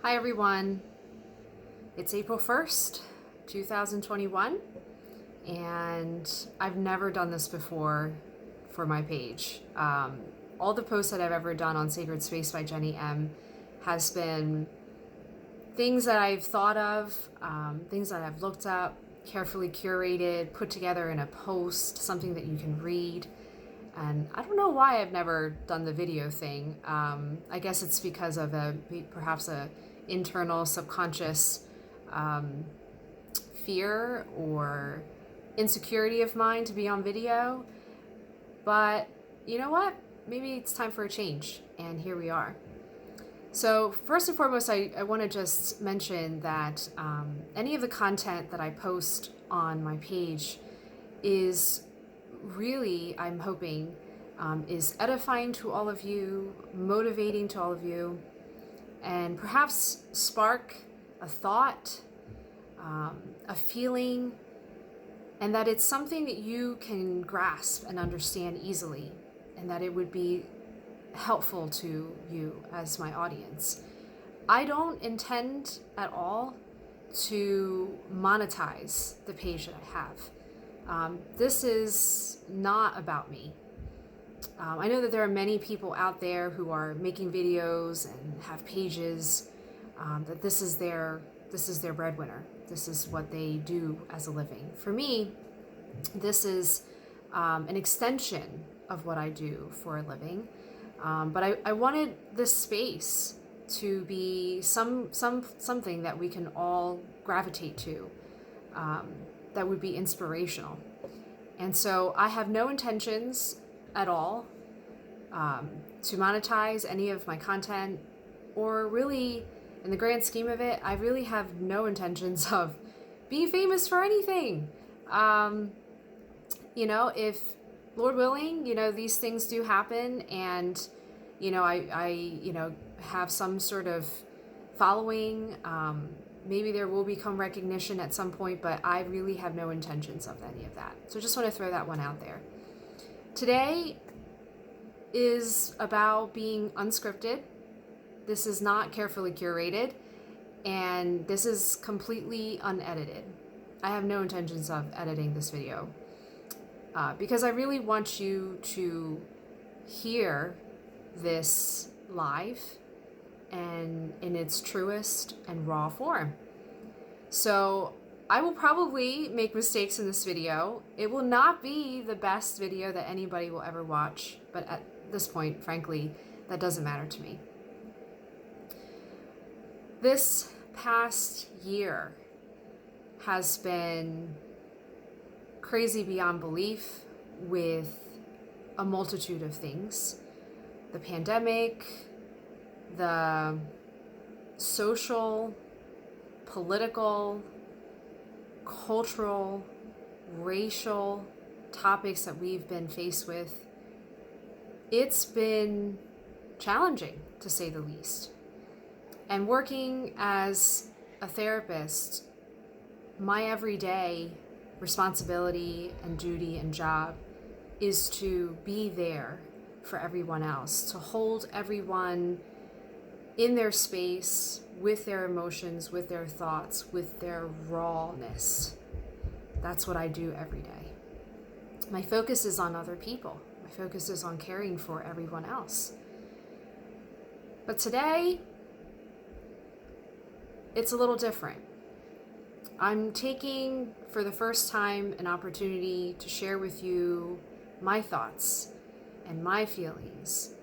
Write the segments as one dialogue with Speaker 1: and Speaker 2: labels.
Speaker 1: Hi everyone, it's April 1st, 2021, and I've never done this before for my page. All the posts that I've ever done on Sacred Space by Jenny M has been things that I've thought of, things that I've looked up, carefully curated, put together in a post, something that you can read. And I don't know why I've never done the video thing. I guess it's because of perhaps a internal subconscious fear or insecurity of mine to be on video. But you know what? Maybe it's time for a change, and here we are. So first and foremost, I want to just mention that any of the content that I post on my page is really, I'm hoping, is edifying to all of you, motivating to all of you, and perhaps spark a thought, a feeling, and that it's something that you can grasp and understand easily, and that it would be helpful to you as my audience. I don't intend at all to monetize the page that I have. This is not about me. I know that there are many people out there who are making videos and have pages that this is their breadwinner. This is what they do as a living. For me, this is an extension of what I do for a living. But I wanted this space to be something that we can all gravitate to, that would be inspirational. And so I have no intentions at all to monetize any of my content, or really, in the grand scheme of it, I really have no intentions of being famous for anything. If Lord willing, these things do happen, and I have some sort of following. Maybe there will become recognition at some point, but I really have no intentions of any of that. So just want to throw that one out there. Today is about being unscripted. This is not carefully curated, and this is completely unedited. I have no intentions of editing this video because I really want you to hear this live and in its truest and raw form. So I will probably make mistakes in this video. It will not be the best video that anybody will ever watch, but at this point, frankly, that doesn't matter to me. This past year has been crazy beyond belief with a multitude of things. The pandemic, the social, political, cultural, racial topics that we've been faced with. It's been challenging, to say the least. And working as a therapist, my everyday responsibility and duty and job is to be there for everyone else, to hold everyone in their space with their emotions, with their thoughts, with their rawness. That's what I do every day. My focus is on other people. My focus is on caring for everyone else. But today, it's a little different. I'm taking, for the first time, an opportunity to share with you my thoughts and my feelings.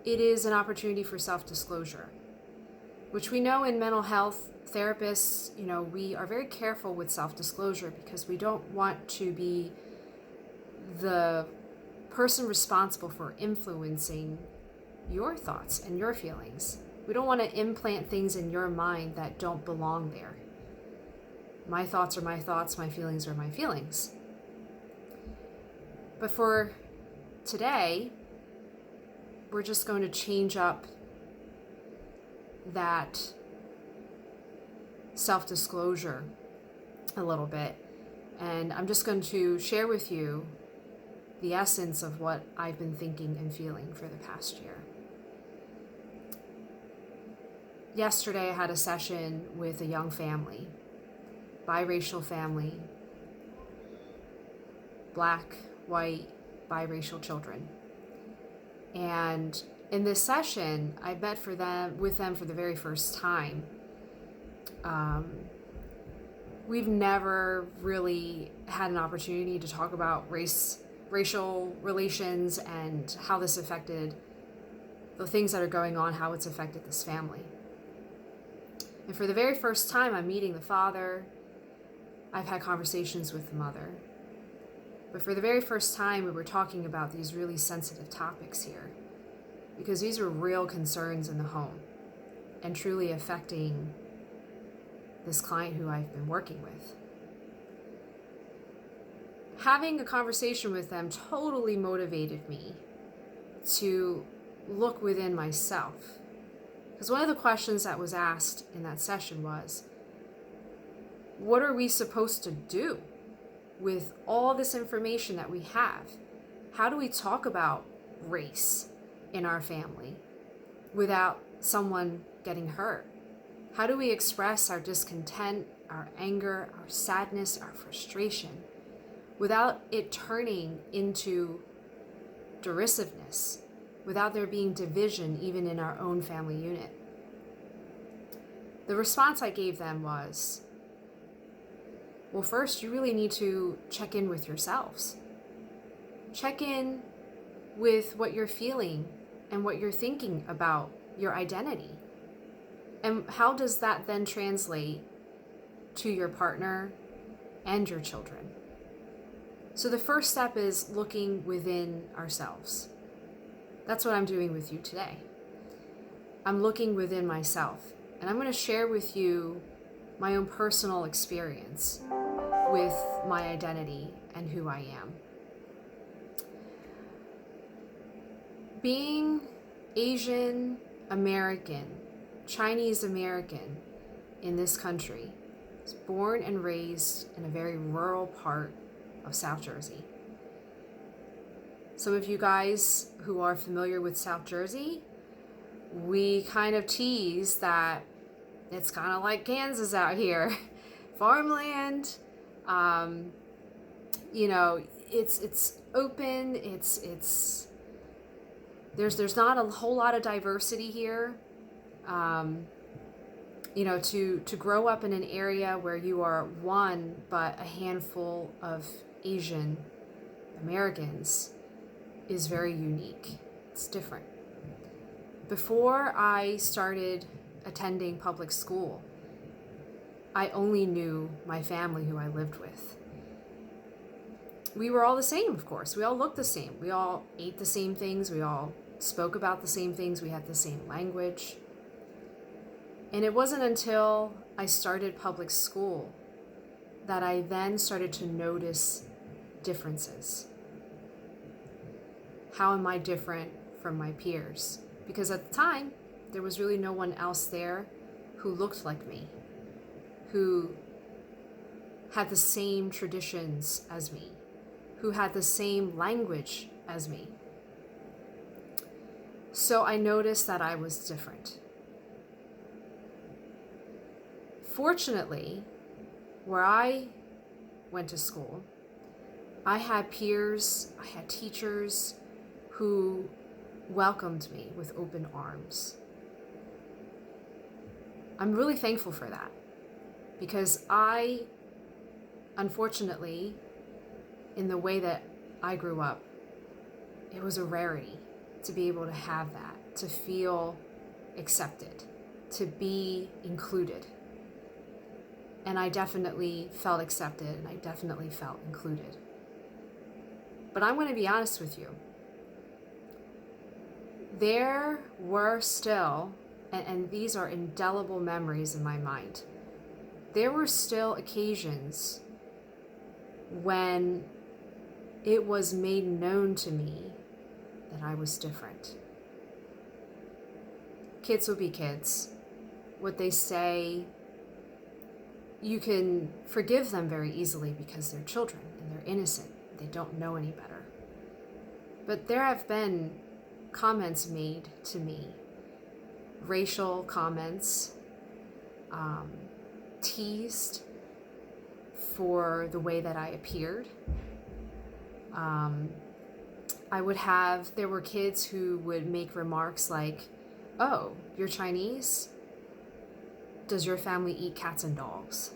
Speaker 1: It is an opportunity for self-disclosure, which we know in mental health therapists, we are very careful with self-disclosure because we don't want to be the person responsible for influencing your thoughts and your feelings. We don't want to implant things in your mind that don't belong there. My thoughts are my thoughts, my feelings are my feelings. But for today, we're just going to change up that self-disclosure a little bit. And I'm just going to share with you the essence of what I've been thinking and feeling for the past year. yesterday I had a session with a young family, biracial family, black, white, biracial children. And in this session, I met with them for the very first time. We've never really had an opportunity to talk about racial relations and how this affected the things that are going on, how it's affected this family. And for the very first time, I'm meeting the father. I've had conversations with the mother. But for the very first time, we were talking about these really sensitive topics here, because these were real concerns in the home and truly affecting this client who I've been working with. Having a conversation with them totally motivated me to look within myself. Because one of the questions that was asked in that session was, what are we supposed to do with all this information that we have? How do we talk about race in our family without someone getting hurt? How do we express our discontent, our anger, our sadness, our frustration without it turning into derisiveness, without there being division even in our own family unit? The response I gave them was, well, first, you really need to check in with yourselves. Check in with what you're feeling and what you're thinking about your identity. And how does that then translate to your partner and your children? So the first step is looking within ourselves. That's what I'm doing with you today. I'm looking within myself, and I'm going to share with you my own personal experience with my identity and who I am. Being Asian American, Chinese American in this country, I was born and raised in a very rural part of South Jersey. Some of you guys who are familiar with South Jersey, we kind of tease that it's kind of like Kansas out here. Farmland, it's open, there's not a whole lot of diversity here. To grow up in an area where you are one but a handful of Asian Americans is very unique. It's different. Before I started attending public school, I only knew my family who I lived with. We were all the same, of course. We all looked the same. We all ate the same things. We all spoke about the same things. We had the same language. And it wasn't until I started public school that I then started to notice differences. How am I different from my peers? Because at the time, there was really no one else there who looked like me, who had the same traditions as me, who had the same language as me. So I noticed that I was different. Fortunately, where I went to school, I had peers, I had teachers who welcomed me with open arms. I'm really thankful for that, because unfortunately, in the way that I grew up, it was a rarity to be able to have that, to feel accepted, to be included. And I definitely felt accepted, and I definitely felt included. But I'm going to be honest with you. There were still, and these are indelible memories in my mind, there were still occasions when it was made known to me that I was different. Kids will be kids. What they say, you can forgive them very easily because they're children and they're innocent. They don't know any better. But there have been comments made to me racial comments, teased for the way that I appeared. There were kids who would make remarks like, "Oh, you're Chinese? Does your family eat cats and dogs?"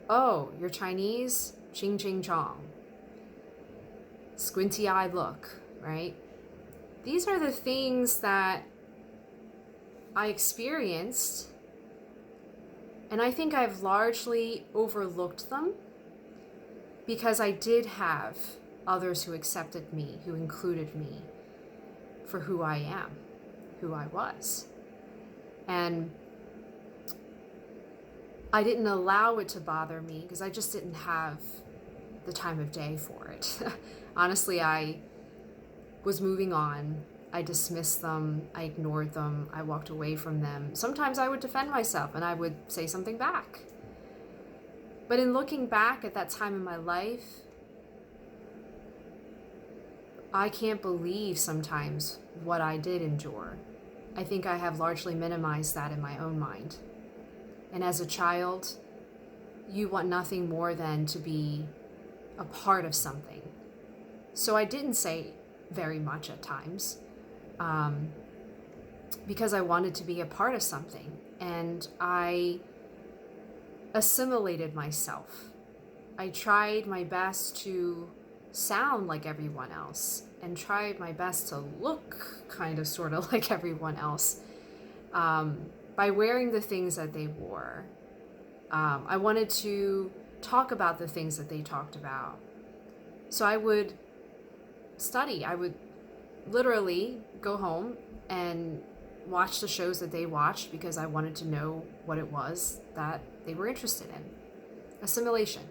Speaker 1: "Oh, you're Chinese? Ching ching chong." Squinty-eyed look, right? These are the things that I experienced, and I think I've largely overlooked them because I did have others who accepted me, who included me for who I am, who I was. And I didn't allow it to bother me because I just didn't have the time of day for it. Honestly, I was moving on. I dismissed them. I ignored them. I walked away from them. Sometimes I would defend myself and I would say something back. But in looking back at that time in my life, I can't believe sometimes what I did endure. I think I have largely minimized that in my own mind. And as a child, you want nothing more than to be a part of something. So I didn't say very much at times because I wanted to be a part of something. And I assimilated myself. I tried my best to sound like everyone else and tried my best to look kind of sort of like everyone else by wearing the things that they wore. I wanted to talk about the things that they talked about. So I would study. I would literally go home and watch the shows that they watched because I wanted to know what it was that they were interested in. Assimilation.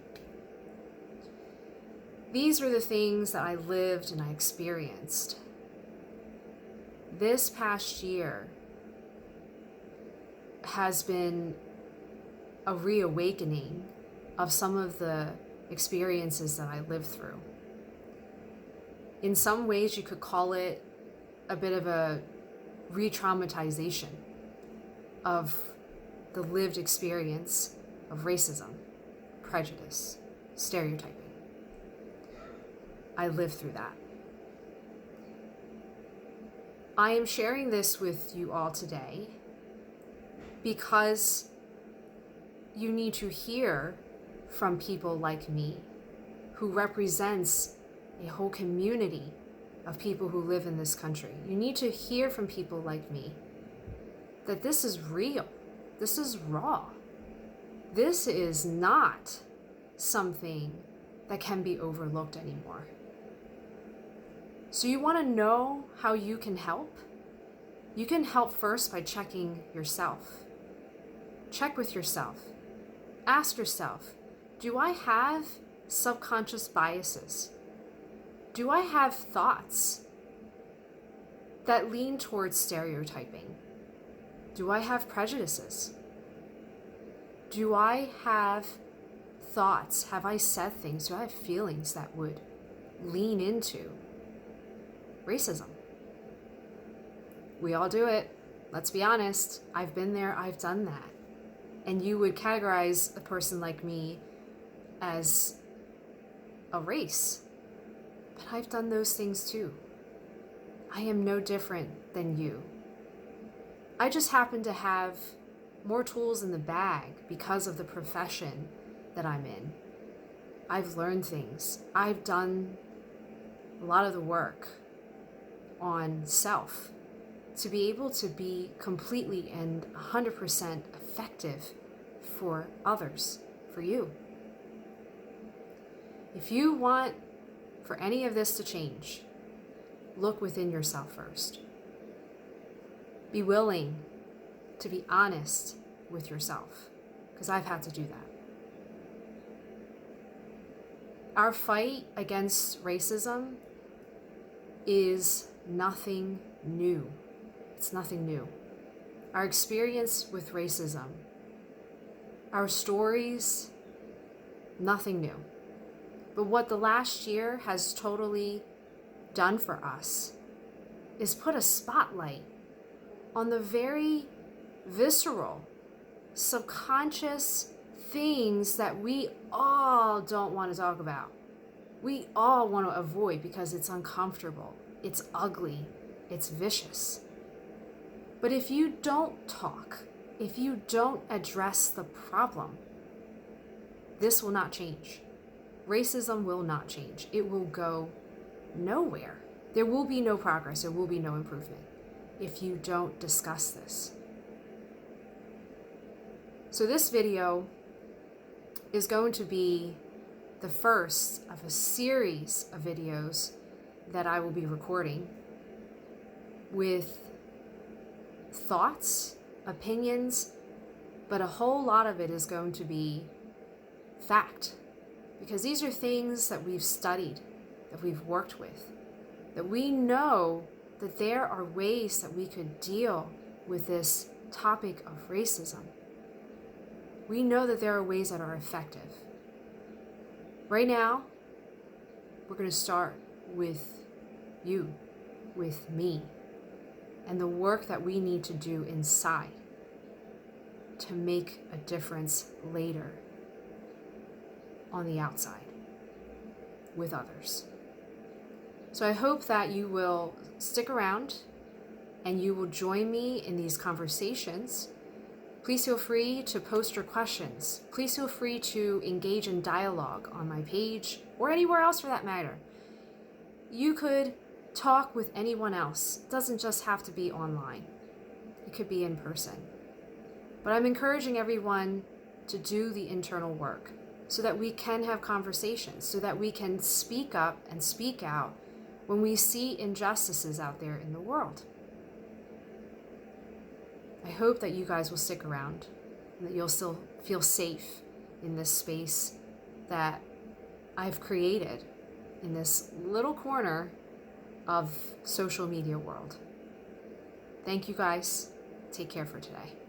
Speaker 1: These were the things that I lived and I experienced. This past year has been a reawakening of some of the experiences that I lived through. In some ways, you could call it a bit of a re-traumatization of the lived experience of racism, prejudice, stereotyping. I lived through that. I am sharing this with you all today because you need to hear from people like me who represents a whole community of people who live in this country. You need to hear from people like me that this is real. This is raw. This is not something that can be overlooked anymore. So you want to know how you can help? You can help first by checking yourself. Check with yourself. Ask yourself, do I have subconscious biases? Do I have thoughts that lean towards stereotyping? Do I have prejudices? Do I have thoughts? Have I said things? Do I have feelings that would lean into racism? We all do it. Let's be honest. I've been there. I've done that. And you would categorize a person like me as a race. But I've done those things too. I am no different than you. I just happen to have more tools in the bag because of the profession that I'm in. I've learned things. I've done a lot of the work on self to be able to be completely and 100% effective for others, for you. If you want for any of this to change, look within yourself first. Be willing to be honest with yourself, because I've had to do that. Our fight against racism is nothing new. It's nothing new. Our experience with racism, our stories, nothing new. But what the last year has totally done for us is put a spotlight on the very visceral, subconscious things that we all don't want to talk about. We all want to avoid because it's uncomfortable, it's ugly, it's vicious. But if you don't talk, if you don't address the problem, this will not change. Racism will not change. It will go nowhere. There will be no progress. There will be no improvement if you don't discuss this. So this video is going to be the first of a series of videos that I will be recording with thoughts, opinions, but a whole lot of it is going to be fact, because these are things that we've studied, that we've worked with, that we know that there are ways that we could deal with this topic of racism. We know that there are ways that are effective. Right now, we're going to start with you, with me, and the work that we need to do inside to make a difference later on the outside with others. So I hope that you will stick around and you will join me in these conversations. Please feel free to post your questions. Please feel free to engage in dialogue on my page or anywhere else for that matter. You could talk with anyone else. It doesn't just have to be online. It could be in person. But I'm encouraging everyone to do the internal work so that we can have conversations, so that we can speak up and speak out when we see injustices out there in the world. I hope that you guys will stick around and that you'll still feel safe in this space that I've created in this little corner of social media world. Thank you guys. Take care for today.